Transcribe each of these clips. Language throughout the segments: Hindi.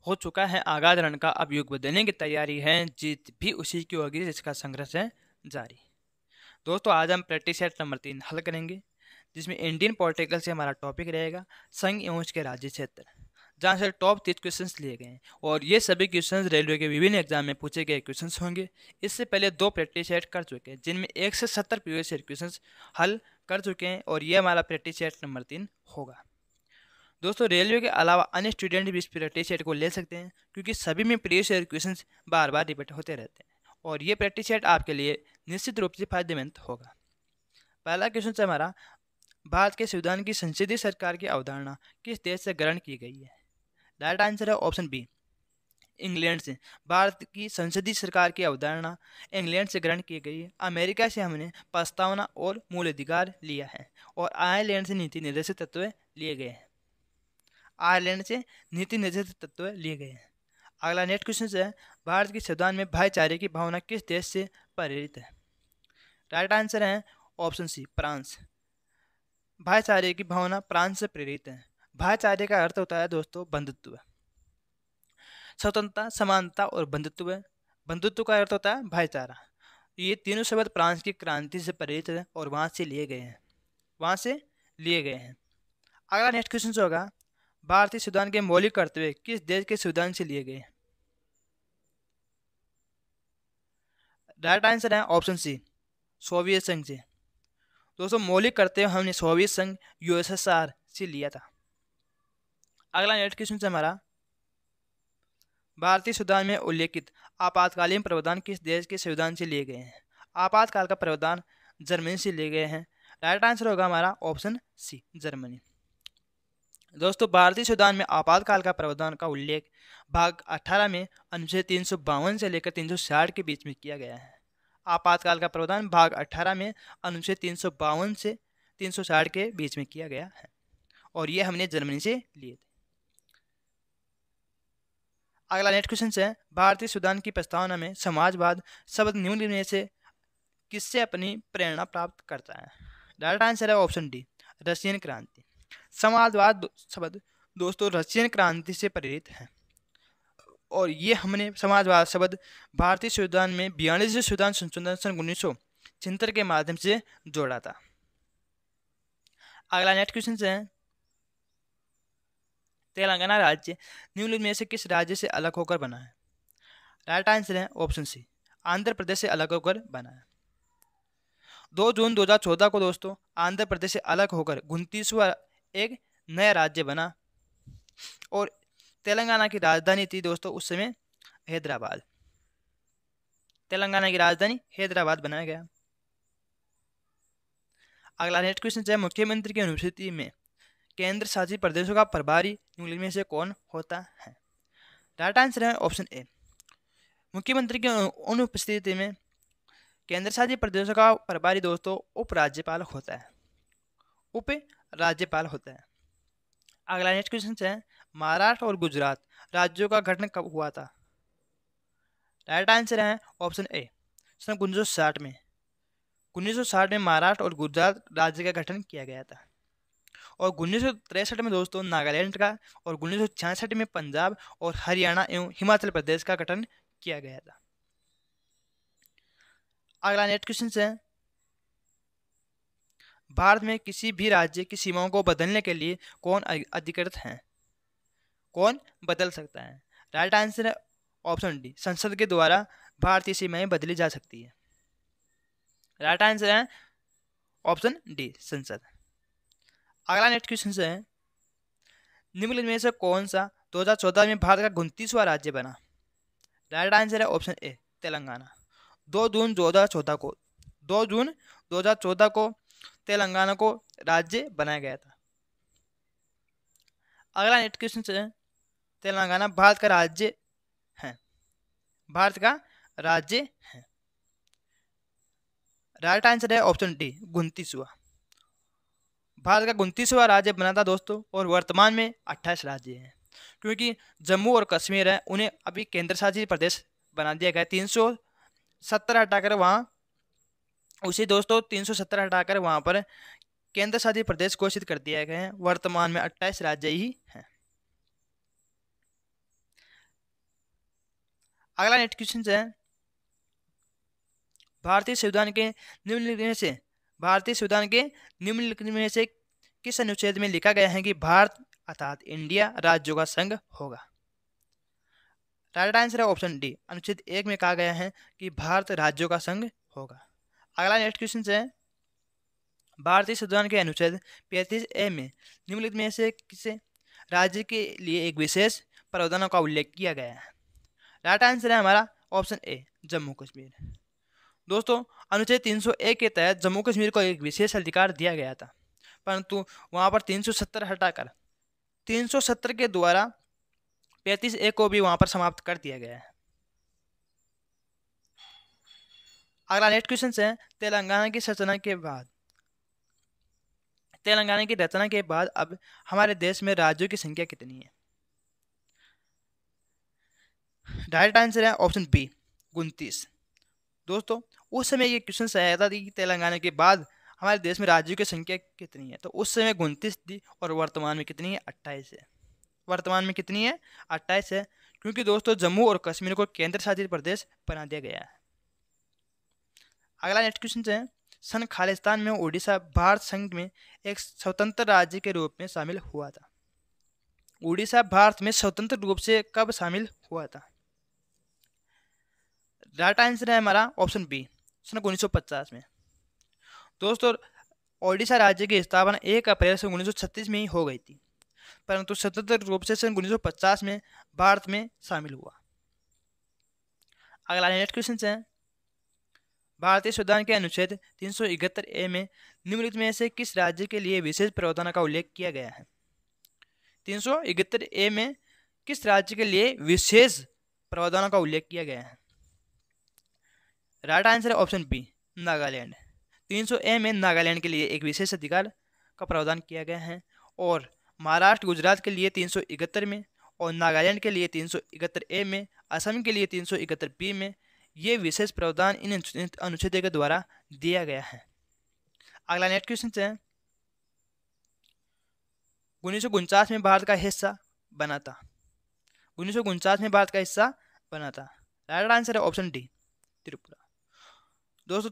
हो चुका है आगाज रण का, अब युग बदलने की तैयारी है, जीत भी उसी की होगी जिसका संघर्ष है जारी। दोस्तों आज हम प्रैक्टिस सेट नंबर 3 हल करेंगे, जिसमें इंडियन पॉलिटिकल से हमारा टॉपिक रहेगा संघ एवं उसके राज्य क्षेत्र, जहाँ से टॉप 30 क्वेश्चंस लिए गए हैं और ये सभी क्वेश्चंस रेलवे के विभिन्न एग्जाम में पूछे गए क्वेश्चंस होंगे। इससे पहले 2 प्रैक्टिस सेट कर चुके हैं जिनमें 1 से 70 प्रीवियस ईयर क्वेश्चंस हल कर चुके हैं और ये हमारा प्रैक्टिस सेट नंबर 3 होगा। दोस्तों रेलवे के अलावा अन्य स्टूडेंट भी इस प्रैक्टिस सेट को ले सकते हैं, क्योंकि सभी में प्रीवियस ईयर क्वेश्चंस बार बार रिपीट होते रहते हैं और ये प्रैक्टिस सेट आपके लिए निश्चित रूप से फायदेमंद होगा। पहला क्वेश्चन है हमारा, भारत के संविधान की संसदीय सरकार की अवधारणा किस देश से ग्रहण की गई है? राइट आंसर है ऑप्शन बी, इंग्लैंड से। भारत की संसदीय सरकार की अवधारणा इंग्लैंड से ग्रहण की गई है। अमेरिका से हमने प्रस्तावना और मूल अधिकार लिया है और आयरलैंड से नीति निर्देशित तत्व लिए गए हैं। आयरलैंड से नीति निर्देशित तत्व लिए गए हैं। अगला नेक्स्ट क्वेश्चन है, भारत के संविधान में भाईचारे की भावना किस देश से प्रेरित है? राइट आंसर है ऑप्शन सी, फ्रांस। भाईचारे की भावना फ्रांस से प्रेरित है। भाईचारे का अर्थ होता है दोस्तों बंधुत्व, स्वतंत्रता, समानता और बंधुत्व। बंधुत्व का अर्थ होता है भाईचारा। ये तीनों शब्द फ्रांस की क्रांति से प्रेरित है और वहाँ से लिए गए हैं। अगला नेक्स्ट क्वेश्चन होगा, भारतीय संविधान के मौलिक कर्तव्य किस देश के संविधान से लिए गए? राइट आंसर है ऑप्शन सी, सोवियत संघ से। दोस्तों मौलिक कर्तव्य हमने सोवियत संघ यूएसएसआर से लिया था। अगला नेक्स्ट क्वेश्चन हमारा, भारतीय संविधान में उल्लेखित आपातकालीन प्रावधान किस देश के संविधान से लिए गए हैं? आपातकाल का प्रावधान जर्मनी से लिए गए हैं। राइट आंसर होगा हमारा ऑप्शन सी, जर्मनी। दोस्तों भारतीय संविधान में आपातकाल का प्रावधान का उल्लेख भाग 18 में अनुच्छेद 352 से लेकर 360 के बीच में किया गया है। आपातकाल का प्रावधान भाग 18 में अनुच्छेद 352 से 360 के बीच में किया गया है और ये हमने जर्मनी से लिए थे। अगला नेक्स्ट क्वेश्चन है, भारतीय संविधान की प्रस्तावना में समाजवाद शब्द निम्न में से किससे अपनी प्रेरणा प्राप्त करता है? राइट आंसर है ऑप्शन डी, रशियन क्रांति। समाजवाद शब्द दोस्तों रशियन क्रांति से प्रेरित है और ये हमने समाजवाद शब्द भारतीय संविधान में 42वें संविधान संशोधन सन 1976 के माध्यम से जोड़ा था। अगला नेक्स्ट क्वेश्चन है, तेलंगाना राज्य निम्नलिखित में से किस राज्य से अलग होकर बना है? राइट आंसर है ऑप्शन सी, आंध्र प्रदेश से अलग होकर बना है। 2 जून 2014 को दोस्तों आंध्र प्रदेश से अलग होकर 29वां एक नया राज्य बना और तेलंगाना की राजधानी थी दोस्तों उस समय हैदराबाद। तेलंगाना की राजधानी हैदराबाद बनाया गया। अगला नेक्स्ट क्वेश्चन है, मुख्यमंत्री की अनुपस्थिति में केंद्र शासित प्रदेशों का प्रभारी निम्नलिखित में से कौन होता है? राइट आंसर है ऑप्शन ए, मुख्यमंत्री की अनुपस्थिति में केंद्र शासित प्रदेशों का प्रभारी दोस्तों उपराज्यपाल होता है। अगला नेक्स्ट क्वेश्चन है, महाराष्ट्र और गुजरात राज्यों का गठन कब हुआ था? राइट आंसर है ऑप्शन ए, सन 1960 में। 1960 में महाराष्ट्र और गुजरात राज्य का गठन किया गया था और 1963 में दोस्तों नागालैंड का और 1966 में पंजाब और हरियाणा एवं हिमाचल प्रदेश का गठन किया गया था। अगला नेक्स्ट क्वेश्चन है, भारत में किसी भी राज्य की सीमाओं को बदलने के लिए कौन अधिकृत है? कौन बदल सकता है? राइट आंसर है ऑप्शन डी, संसद के द्वारा भारतीय सीमाएं बदली जा सकती है। राइट आंसर है ऑप्शन डी, संसद। अगला नेक्स्ट क्वेश्चन है, निम्नलिखित में से कौन सा 2014 में भारत का 29वां राज्य बना? राइट आंसर है ऑप्शन ए, तेलंगाना। 2 जून 2014 को तेलंगाना को राज्य बनाया गया था। अगला नेक्स्ट क्वेश्चन है, तेलंगाना भारत का राज्य है। राइट आंसर है ऑप्शन डी, 29वां। भारत का 29वां राज्य बना था दोस्तों और वर्तमान में 28 राज्य हैं, क्योंकि जम्मू और कश्मीर है उन्हें अभी केंद्र शासित प्रदेश बना दिया गया। 370 हटाकर वहाँ पर केंद्र शासित प्रदेश घोषित कर दिया गया है। वर्तमान में 28 राज्य ही हैं। अगला नेक्स्ट क्वेश्चन है, भारतीय संविधान के निम्नलिखित में से किस अनुच्छेद में लिखा गया है कि भारत अर्थात इंडिया राज्यों का संघ होगा? राइट आंसर है ऑप्शन डी, अनुच्छेद 1 में कहा गया है कि भारत राज्यों का संघ होगा। अगला नेक्स्ट क्वेश्चन है, भारतीय संविधान के अनुच्छेद 35A में निम्नलिखित में से किसे राज्य के लिए एक विशेष प्रावधानों का उल्लेख किया गया है? राइट आंसर है हमारा ऑप्शन ए, जम्मू कश्मीर। दोस्तों, अनुच्छेद 301 के तहत जम्मू कश्मीर को एक विशेष अधिकार दिया गया था, परंतु वहां पर 370 हटाकर 370 के द्वारा 35A को भी वहां पर समाप्त कर दिया गया है। अगला नेक्स्ट क्वेश्चन है, तेलंगाना की रचना के बाद अब हमारे देश में राज्यों की संख्या कितनी है? राइट आंसर है ऑप्शन बी, 29। दोस्तों, उस समय ये क्वेश्चन आया था कि तेलंगाना के बाद हमारे देश में राज्यों की संख्या कितनी है, तो उस समय 29 थी और वर्तमान में कितनी है? 28 है। वर्तमान में कितनी है? 28 है, क्योंकि दोस्तों जम्मू और कश्मीर को केंद्र शासित प्रदेश बना दिया गया है। अगला नेक्स्ट क्वेश्चन है, सन खालिस्तान में उड़ीसा भारत संघ में एक स्वतंत्र राज्य के रूप में शामिल हुआ था। उड़ीसा भारत में स्वतंत्र रूप से कब शामिल हुआ था? राइट आंसर है हमारा ऑप्शन बी, सन 1950 में। दोस्तों, ओडिशा राज्य की स्थापना 1 अप्रैल से 1936 में ही हो गई थी, परंतु स्वतंत्र रूप से सन 1950 में भारत में शामिल हुआ। अगला नेक्स्ट क्वेश्चन है, भारतीय संविधान के अनुच्छेद 371A में निम्नलिखित में से किस राज्य के लिए विशेष प्रावधान का उल्लेख किया गया है? 371A में किस राज्य के लिए विशेष प्रावधानों का उल्लेख किया गया है? राइट आंसर है ऑप्शन बी, नागालैंड। 300A में नागालैंड के लिए एक विशेष अधिकार का प्रावधान किया गया है, और महाराष्ट्र गुजरात के लिए 371 में, और नागालैंड के लिए 371A में, असम के लिए 371B में ये विशेष प्रावधान इन अनुच्छेदों के द्वारा दिया गया है। अगला नेक्स्ट क्वेश्चन है, 1949 में भारत का हिस्सा बना था। 1949 में भारत का हिस्सा बना था। राइट आंसर है ऑप्शन डी, त्रिपुरा। दोस्तों,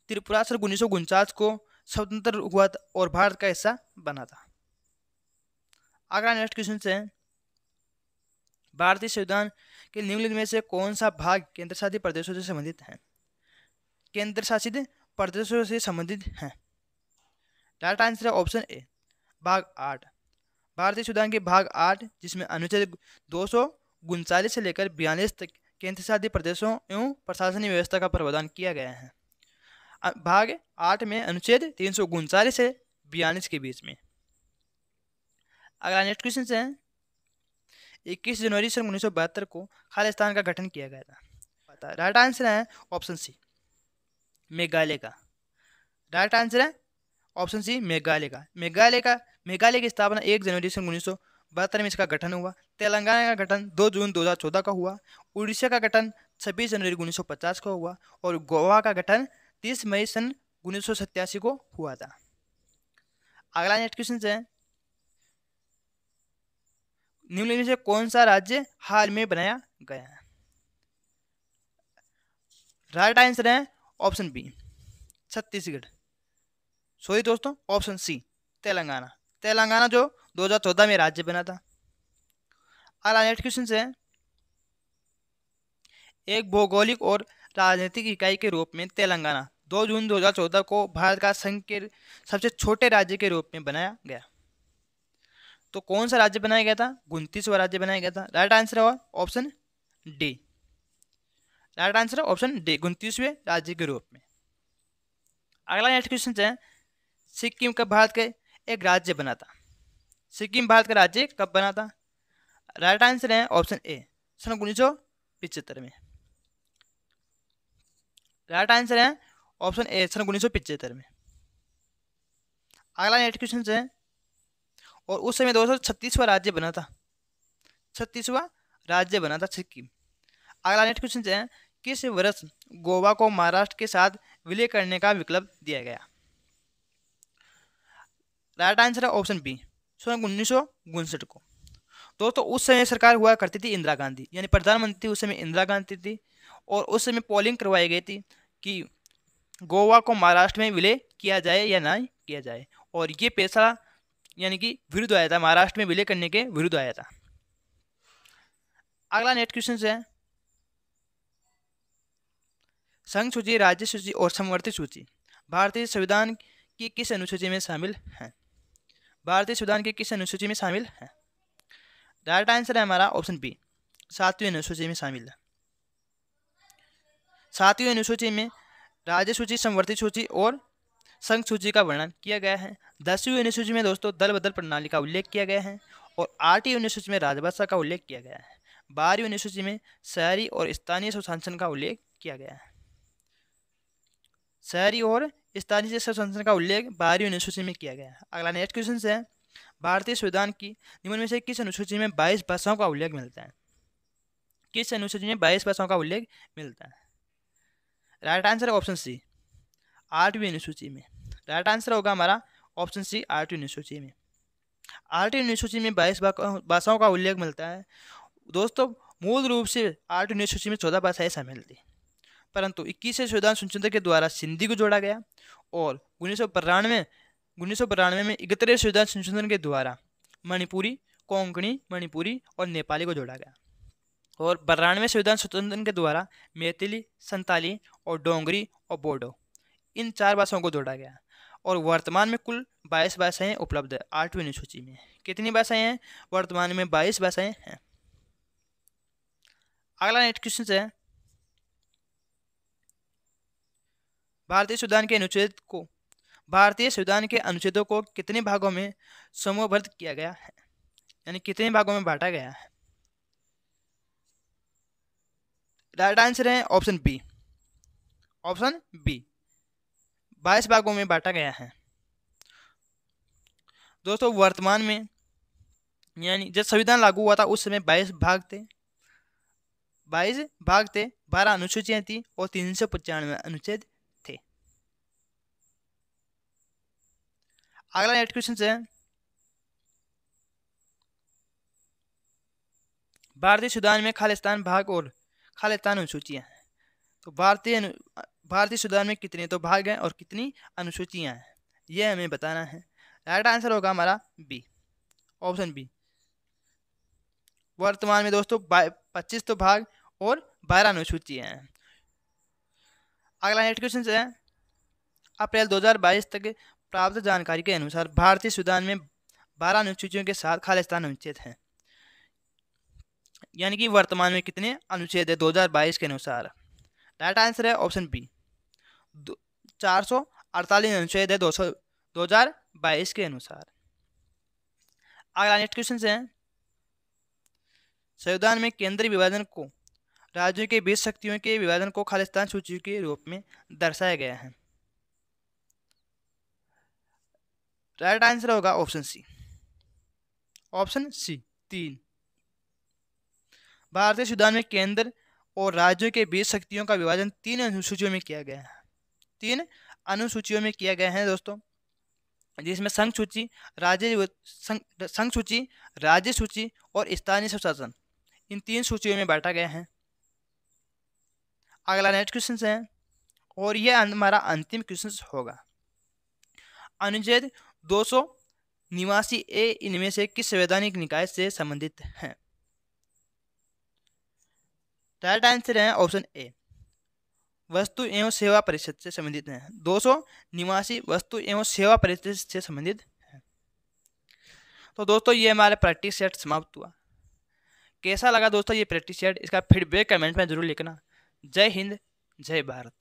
त्रिपुरा सन 1949 को स्वतंत्र हुआ था और भारत का हिस्सा बना था। अगला नेक्स्ट क्वेश्चन है, भारतीय संविधान के निम्नलिखित में से कौन सा भाग केंद्र शासित प्रदेशों से संबंधित है? केंद्र शासित प्रदेशों से संबंधित है। राइट आंसर है ऑप्शन ए, भाग 8। भारतीय संविधान के भाग 8, जिसमें अनुच्छेद 239 से लेकर 42 तक केंद्र शासित प्रदेशों एवं प्रशासनिक व्यवस्था का प्रावधान किया गया है। भाग 8 में अनुच्छेद 339 से 42 के बीच में। अगला नेक्स्ट क्वेश्चन है, 21 जनवरी सन 1972 को खालिस्तान का गठन किया गया था। राइट आंसर है ऑप्शन सी, मेघालय का। राइट आंसर है ऑप्शन सी, मेघालय की स्थापना 1 जनवरी सन 1972 में इसका गठन हुआ। तेलंगाना का गठन 2 जून 2014 का हुआ। उड़ीसा का गठन 26 जनवरी 1950 को हुआ, और गोवा का गठन 30 मई सन 1987 को हुआ था। अगला नेक्स्ट क्वेश्चन है, निम्नलिखित में से कौन सा राज्य हाल में बनाया गया है? राइट आंसर है ऑप्शन बी, छत्तीसगढ़। सॉरी दोस्तों, ऑप्शन सी, तेलंगाना जो 2014 में राज्य बना था। अगला नेक्स्ट क्वेश्चन है, एक भौगोलिक और राजनीतिक इकाई के रूप में तेलंगाना 2 जून 2014 को भारत का संघ के सबसे छोटे राज्य के रूप में बनाया गया। तो कौन सा राज्य बनाया गया था? 29वां राज्य बनाया गया था। राइट आंसर है ऑप्शन डी। राइट आंसर है ऑप्शन डी, 29वें राज्य के रूप में। अगला नेक्स्ट क्वेश्चन है, सिक्किम कब भारत का एक राज्य बना था? सिक्किम भारत का राज्य कब बना था? राइट आंसर है ऑप्शन ए, सन 1975 में। राइट आंसर है ऑप्शन ए, सन 1975 में। अगला नेक्स्ट क्वेश्चन है, और उस समय 236वां राज्य बना था। 36वां राज्य बना था सिक्किम। अगला नेक्स्ट क्वेश्चन है, किस वर्ष गोवा को महाराष्ट्र के साथ विलय करने का विकल्प दिया गया? राइट आंसर है ऑप्शन बी, सन 1959 को। दोस्तों उस समय सरकार हुआ करती थी इंदिरा गांधी, यानी प्रधानमंत्री उस समय इंदिरा गांधी थी। और उस समय पोलिंग करवाई गई थी कि गोवा को महाराष्ट्र में विलय किया जाए या नहीं किया जाए, और ये फैसला यानी कि विरुद्ध आया था, महाराष्ट्र में विलय करने के विरुद्ध आया था। अगला नेक्स्ट क्वेश्चन है, संघ सूची, राज्य सूची और समवर्ती सूची भारतीय संविधान की किस अनुसूची में शामिल है? भारतीय संविधान की किस अनुसूची में शामिल है? राइट आंसर है हमारा ऑप्शन बी, 7वीं अनुसूची में शामिल है। 7वीं अनुसूची में राज्य सूची, समवर्ती सूची और संघ सूची का वर्णन किया गया है। 10वीं अनुसूची में दोस्तों दल बदल प्रणाली का उल्लेख किया गया है और 8वीं अनुसूची में राजभाषा का उल्लेख किया गया है। 12वीं अनुसूची में शहरी और स्थानीय स्वशासन का उल्लेख किया गया है। शहरी और स्थानीय स्वशासन का उल्लेख 12वीं अनुसूची में किया गया है। अगला नेक्स्ट क्वेश्चन है, भारतीय संविधान की निम्न में से किस अनुसूची में 22 भाषाओं का उल्लेख मिलता है? किस अनुसूची में 22 भाषाओं का उल्लेख मिलता है? राइट आंसर है ऑप्शन सी, 8वीं अनुसूची में। राइट आंसर होगा हमारा ऑप्शन सी, 8वीं अनुसूची में। 8वीं अनुसूची में 22 भाषाओं का उल्लेख मिलता है। दोस्तों मूल रूप से 8वीं अनुसूची में 14 भाषाएं शामिल थी, परंतु 21वें संविधान संशोधन के द्वारा सिंधी को जोड़ा गया और 1992 में 31वें संविधान संशोधन के द्वारा मणिपुरी, कोंकणी, मणिपुरी और नेपाली को जोड़ा गया और 92वें संविधान संशोधन के द्वारा मैथिली, संताली और डोंगरी और बोडो, इन 4 भाषाओं को जोड़ा गया। और वर्तमान में कुल 22 भाषाएं उपलब्ध है 8वीं अनुसूची में। कितनी भाषाएं हैं? वर्तमान में 22 भाषाएं हैं। अगला नेक्स्ट क्वेश्चन है, भारतीय संविधान के अनुच्छेदों को कितने भागों में समूहबद्ध किया गया है, यानी कितने भागों में बांटा गया है? राइट आंसर है ऑप्शन बी, 22 भागों में बांटा गया है। दोस्तों वर्तमान में यानी जब संविधान लागू हुआ था उस समय 22 भाग थे, 12 अनुसूचियां थी और 395 अनुच्छेद थे। अगला नेक्स्ट क्वेश्चन है, भारतीय संविधान में खालिस्तान भाग और खालिस्तान अनुसूचियां हैं। तो भारतीय संविधान में कितने तो भाग हैं और कितनी अनुसूचियां हैं, यह हमें बताना है। राइट आंसर होगा हमारा बी, ऑप्शन बी। वर्तमान में दोस्तों 25 तो भाग और 12 अनुसूचियां हैं। अगला नेक्स्ट क्वेश्चन है, अप्रैल 2022 तक प्राप्त जानकारी के अनुसार भारतीय संविधान में 12 अनुसूचियों के साथ खालिस्तान अनुच्छेद हैं, यानी कि वर्तमान में कितने अनुच्छेद है 2022 के अनुसार? राइट आंसर है ऑप्शन बी, 448 अनुच्छेद है 2022 के अनुसार। अगला नेक्स्ट क्वेश्चन है, संविधान में केंद्रीय विभाजन को राज्यों के बीच शक्तियों के विभाजन को खालिस्तान सूची के रूप में दर्शाया गया है। राइट आंसर होगा ऑप्शन सी, 3। भारतीय संविधान में केंद्र और राज्यों के बीच शक्तियों का विभाजन 3 अनुसूचियों में किया गया है। 3 अनुसूचियों में किया गया है दोस्तों, जिसमें संघ सूची, राज्य सूची और स्थानीय स्वशासन, इन 3 सूचियों में बांटा गया है। अगला नेक्स्ट क्वेश्चन है और यह हमारा अंतिम क्वेश्चन होगा, अनुच्छेद 289A इनमें से किस संवैधानिक निकाय से संबंधित है? राइट आंसर है ऑप्शन ए, वस्तु एवं सेवा परिषद से संबंधित है। 289 वस्तु एवं सेवा परिषद से संबंधित है। तो दोस्तों ये हमारा प्रैक्टिस सेट समाप्त हुआ। कैसा लगा दोस्तों ये प्रैक्टिस सेट? इसका फीडबैक कमेंट में जरूर लिखना। जय हिंद, जय भारत।